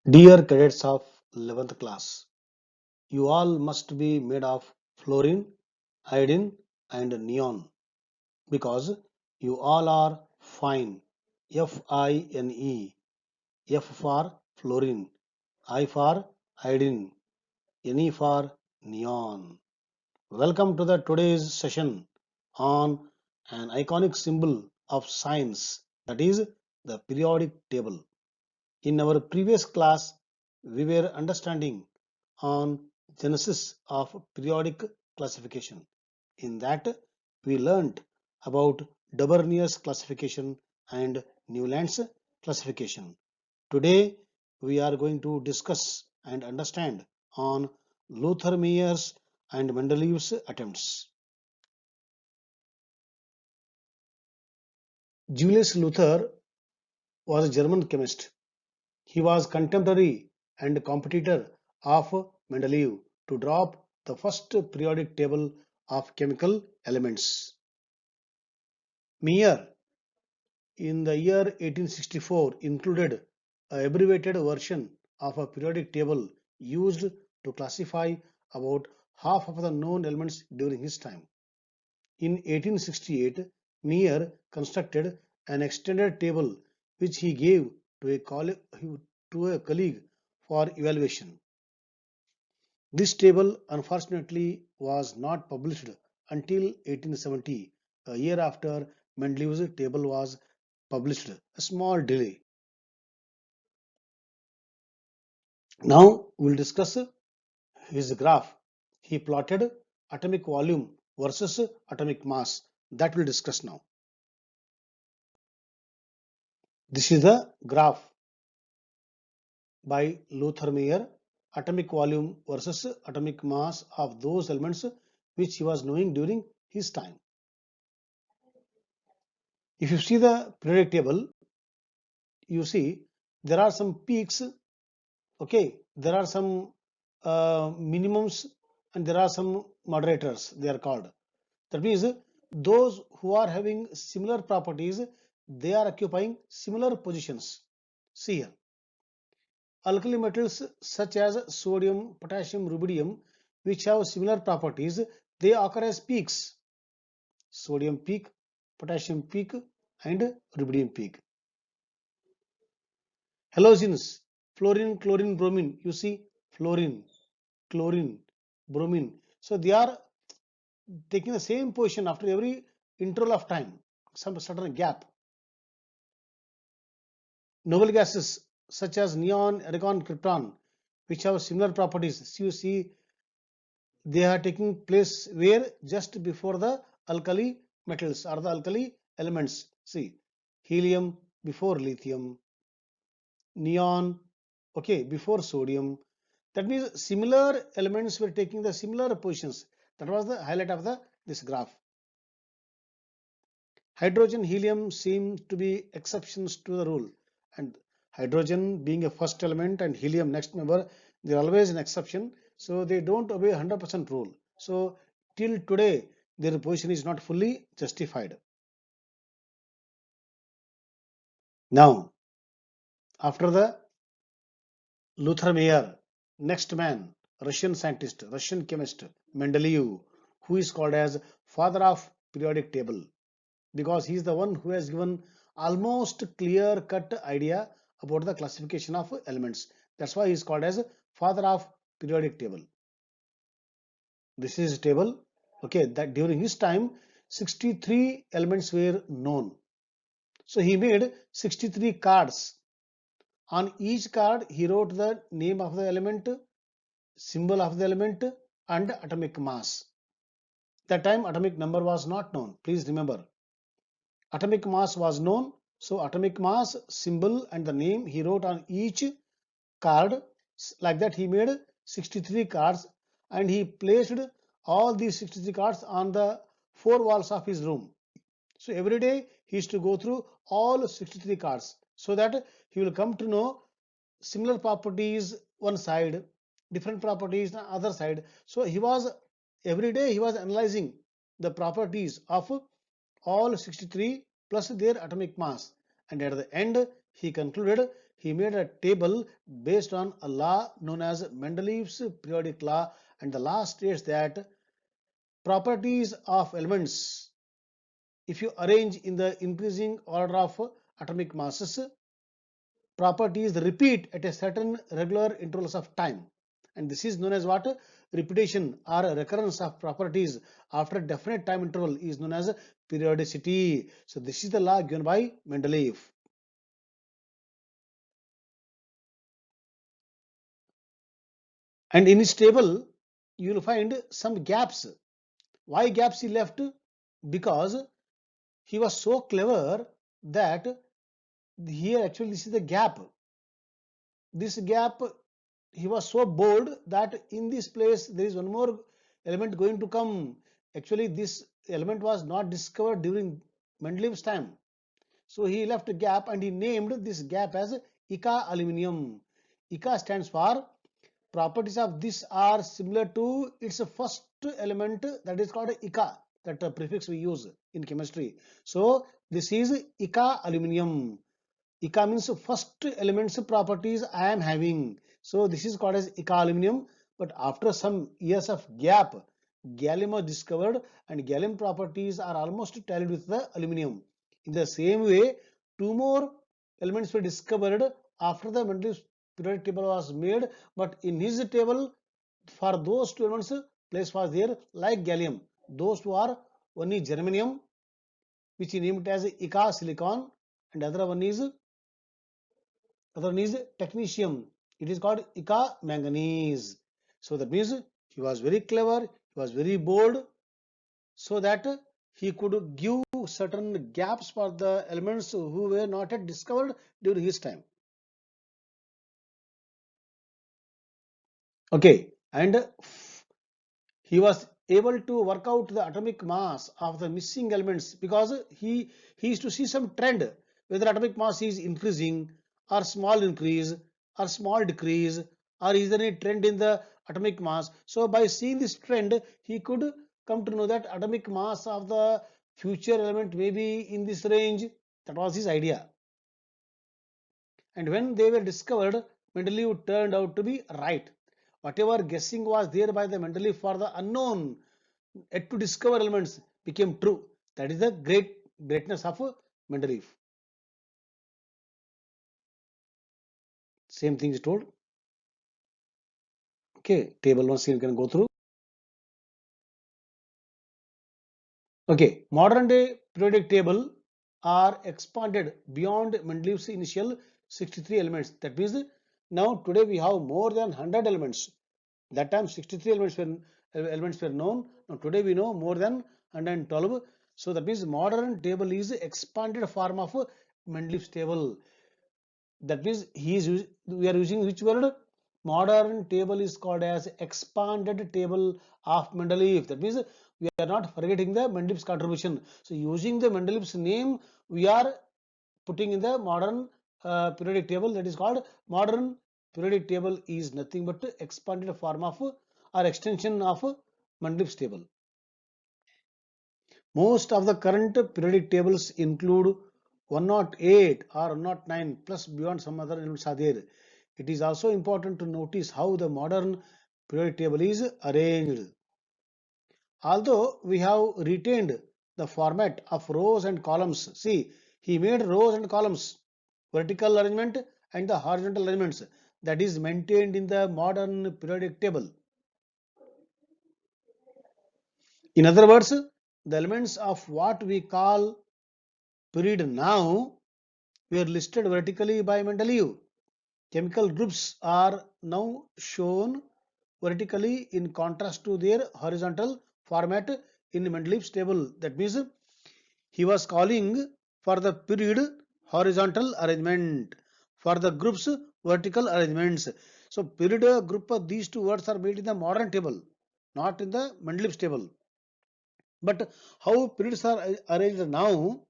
Dear cadets of 11th class, you all must be made of fluorine, iodine and neon because you all are fine. F-I-N-E. F for fluorine, I for iodine, N-E for neon. Welcome to the today's session on an iconic symbol of science, that is the periodic table. In our previous class, we were understanding on genesis of periodic classification. In that, we learnt about Debrunier's classification and Newland's classification. Today, we are going to discuss and understand on Lothar Meyer's and Mendeleev's attempts. Julius Luther was a German chemist. He was contemporary and competitor of Mendeleev to drop the first periodic table of chemical elements. Meyer in the year 1864 included a abbreviated version of a periodic table used to classify about half of the known elements during his time. In 1868, Meyer constructed an extended table which he gave to a colleague for evaluation. This table unfortunately was not published until 1870, a year after Mendeleev's table was published, a small delay. Now we will discuss his graph. He plotted atomic volume versus atomic mass. That we'll discuss now. This is the graph by Lothar Meyer, atomic volume versus atomic mass of those elements which he was knowing during his time. If you see the periodic table, you see there are some peaks, okay, there are some minimums and there are some moderators, they are called. That means those who are having similar properties, they are occupying similar positions. See here, alkali metals such as sodium, potassium, rubidium, which have similar properties, they occur as peaks. Sodium peak, potassium peak and rubidium peak. Halogens, fluorine, chlorine, bromine, you see fluorine, chlorine, bromine. So they are taking the same position after every interval of time, some certain gap. Noble gases such as neon, argon, krypton, which have similar properties. So you see they are taking place where just before the alkali metals or the alkali elements. See, helium before lithium, neon, okay, before sodium. That means similar elements were taking the similar positions. That was the highlight of this graph. Hydrogen, helium seem to be exceptions to the rule, and hydrogen being a first element and helium next member, they're always an exception, so they don't obey 100% rule. So till today their position is not fully justified. Now after the Lothar Meyer, next man, Russian scientist, Russian chemist Mendeleev, who is called as father of periodic table, because he is the one who has given almost clear cut idea about the classification of elements. That's why he is called as father of periodic table. This is table, okay, that during his time 63 elements were known. So he made 63 cards. On each card he wrote the name of the element, symbol of the element and atomic mass. That time atomic number was not known, please remember. Atomic mass was known, so atomic mass, symbol and the name he wrote on each card. Like that he made 63 cards and he placed all these 63 cards on the four walls of his room. So every day he used to go through all 63 cards so that he will come to know similar properties one side, different properties on other side. So he was every day he was analyzing the properties of all 63 plus their atomic mass, and at the end he concluded he made a table based on a law known as Mendeleev's periodic law, and the law states that properties of elements, if you arrange in the increasing order of atomic masses, properties repeat at a certain regular intervals of time, and this is known as what? Repetition or recurrence of properties after a definite time interval is known as periodicity. So this is the law given by Mendeleev. And in his table you will find some gaps. Why gaps he left? Because he was so clever that here actually this is the gap. This gap, he was so bold that in this place there is one more element going to come. Actually this element was not discovered during Mendeleev's time. So he left a gap and he named this gap as Ica aluminum. Ica stands for properties of this are similar to its first element, that is called Ica, that prefix we use in chemistry. So this is Ica aluminum. Ica means first elements properties I am having. So this is called as Ica aluminum. But after some years of gap, gallium was discovered and gallium properties are almost tallied with the aluminum. In the same way, two more elements were discovered after the Mendeleev's periodic table was made, but in his table, for those two elements, place was there like gallium. Those two are, one is germanium, which he named as Ica silicon, and other one is technetium. It is called Ica manganese. So that means he was very clever, he was very bold, so that he could give certain gaps for the elements who were not yet discovered during his time. Okay, and he was able to work out the atomic mass of the missing elements because he used to see some trend whether atomic mass is increasing or small increase or small decrease, or is there any trend in the atomic mass. So by seeing this trend he could come to know that atomic mass of the future element may be in this range. That was his idea. And when they were discovered, Mendeleev turned out to be right. Whatever guessing was there by the Mendeleev for the unknown, yet to discover elements, became true. That is the greatness of Mendeleev. Same thing is told. Okay, table once you can go through. Okay, modern day periodic table are expanded beyond Mendeleev's initial 63 elements. That means now today we have more than 100 elements. That time 63 elements were known. Now today we know more than 112. So that means modern table is expanded form of Mendeleev's table. That means we are using which word? Modern table is called as expanded table of Mendeleev. That means we are not forgetting the Mendeleev's contribution. So using the Mendeleev's name, we are putting in the modern periodic table. That is called modern periodic table is nothing but expanded form of or extension of Mendeleev's table. Most of the current periodic tables include 108 or 109 plus beyond some other elements are there. It is also important to notice how the modern periodic table is arranged. Although we have retained the format of rows and columns, see, he made rows and columns, vertical arrangement and the horizontal arrangements, that is maintained in the modern periodic table. In other words, the elements of what we call period now were listed vertically by Mendeleev. Chemical groups are now shown vertically in contrast to their horizontal format in Mendeleev's table. That means he was calling for the period horizontal arrangement, for the groups vertical arrangements. So period group of these two words are made in the modern table, not in the Mendeleev's table. But how periods are arranged now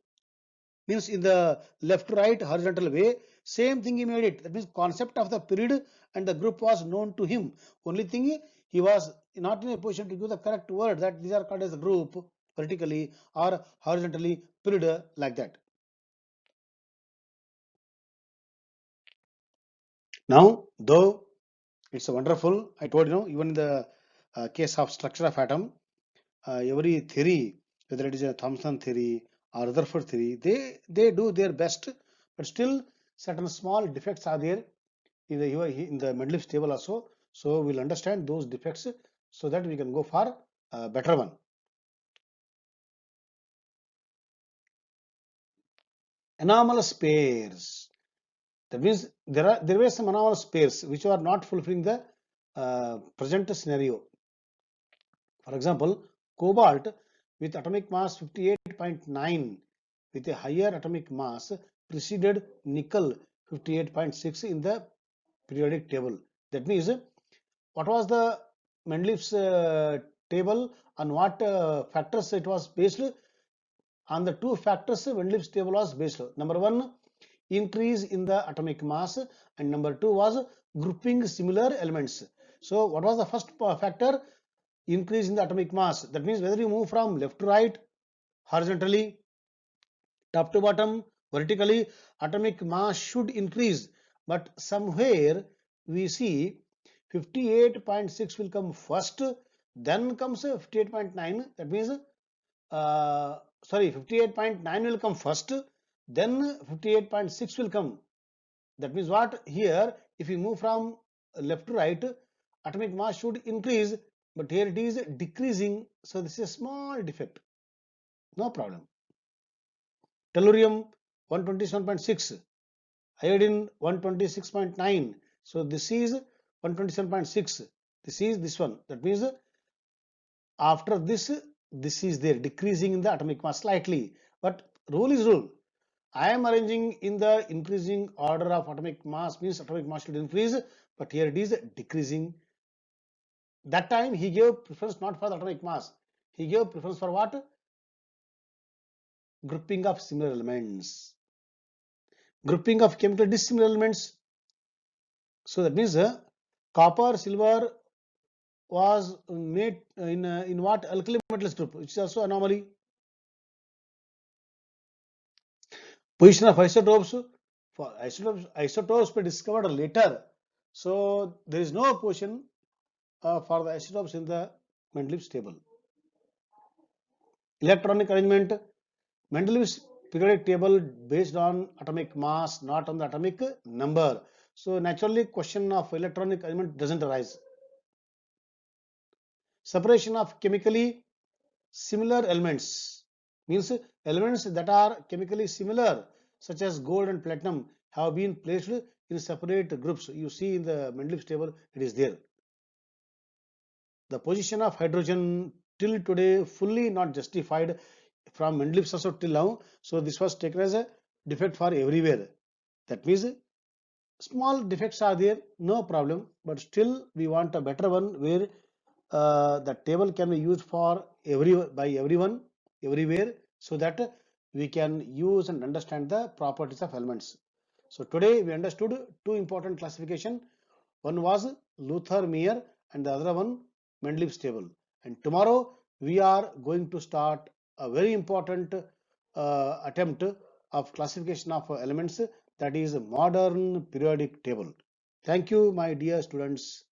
means in the left to right horizontal way, same thing he made it. That means concept of the period and the group was known to him. Only thing he was not in a position to give the correct word that these are called as a group vertically or horizontally period like that. Now, though it's a wonderful, I told you, even in the case of structure of atom, every theory, whether it is a Thomson theory or Rutherford theory, they do their best, but still certain small defects are there in the Mendeleev's table also. So we'll understand those defects so that we can go for a better one. Anomalous pairs. That means there were some anomalous pairs which are not fulfilling the present scenario. For example, cobalt with atomic mass 58.9 with a higher atomic mass preceded nickel 58.6 in the periodic table. That means what was the Mendeleev's table, on what factors it was based? On the two factors Mendeleev's table was based. Number one, increase in the atomic mass, and number two was grouping similar elements. So what was the first factor? Increase in the atomic mass. That means whether you move from left to right, horizontally, top to bottom, vertically, atomic mass should increase. But somewhere we see 58.6 will come first, then comes 58.9. That means, sorry, 58.9 will come first, then 58.6 will come. That means what? Here, if you move from left to right, atomic mass should increase, but here it is decreasing. So this is a small defect. No problem. Tellurium 127.6, iodine 126.9. So this is 127.6. This is this one. That means after this is there, decreasing in the atomic mass slightly. But rule is rule. I am arranging in the increasing order of atomic mass, means atomic mass should increase, but here it is decreasing. That time he gave preference not for the atomic mass, he gave preference for what? Grouping of similar elements, grouping of chemical dissimilar elements. So that means copper, silver was made in what? Alkali metals group, which is also anomaly. Position of isotopes. For isotopes were discovered later, so there is no position for the isotopes in the Mendeleev's table. Electronic arrangement. Mendeleev's periodic table based on atomic mass, not on the atomic number. So naturally, question of electronic arrangement doesn't arise. Separation of chemically similar elements, means elements that are chemically similar, such as gold and platinum, have been placed in separate groups. You see in the Mendeleev's table, it is there. The position of hydrogen till today fully not justified from Mendeleev's also till now. So this was taken as a defect for everywhere. That means small defects are there, no problem, but still we want a better one where the table can be used for by everyone everywhere, so that we can use and understand the properties of elements. So today we understood two important classification. One was Luther-Meyer and the other one Mendeleev's table. And tomorrow we are going to start a very important attempt of classification of elements, that is modern periodic table. Thank you, my dear students.